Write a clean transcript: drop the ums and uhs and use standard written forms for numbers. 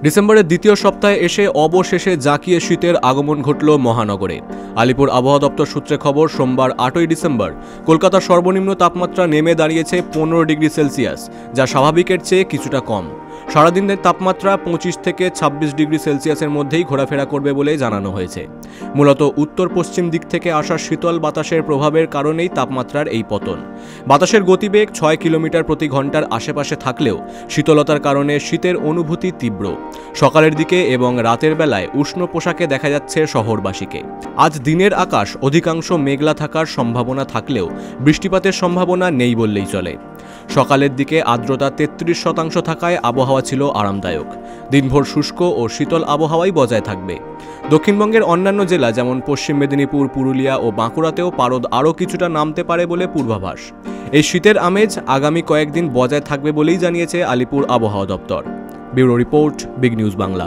ডিসেম্বরের দ্বিতীয় সপ্তাহে এসে অবশেষে জাঁকিয়ে শীতের আগমন ঘটল মহানগরে। আলিপুর আবহাওয়া দপ্তর সূত্রে খবর, সোমবার 8ই ডিসেম্বর কলকাতার সর্বনিম্ন তাপমাত্রা নেমে দাঁড়িয়েছে 15 ডিগ্রি সেলসিয়াস, যা স্বাভাবিকের চেয়ে কিছুটা কম। সারাদিনের তাপমাত্রা 25 থেকে 26 ডিগ্রি সেলসিয়াসের মধ্যেই ঘোরাফেরা করবে বলে জানানো হয়েছে। মূলত উত্তর পশ্চিম দিক থেকে আসা শীতল বাতাসের প্রভাবের কারণেই তাপমাত্রার এই পতন। বাতাসের গতিবেগ 6 কিলোমিটার প্রতি ঘন্টার আশেপাশে থাকলেও শীতলতার কারণে শীতের অনুভূতি তীব্র। সকালের দিকে এবং রাতের বেলায় উষ্ণ পোশাকে দেখা যাচ্ছে শহরবাসীকে। আজ দিনের আকাশ অধিকাংশ মেঘলা থাকার সম্ভাবনা থাকলেও বৃষ্টিপাতের সম্ভাবনা নেই বললেই চলে। সকালের দিকে আর্দ্রতা 33% থাকায় আবহাওয়া ছিল আরামদায়ক। দিনভর শুষ্ক ও শীতল আবহাওয়াই বজায় থাকবে। দক্ষিণবঙ্গের অন্যান্য জেলা যেমন পশ্চিম মেদিনীপুর, পুরুলিয়া ও বাঁকুড়াতেও পারদ আরও কিছুটা নামতে পারে বলে পূর্বাভাস। এই শীতের আমেজ আগামী কয়েকদিন বজায় থাকবে বলেই জানিয়েছে আলিপুর আবহাওয়া দপ্তর। Bureau report, big news Bangla.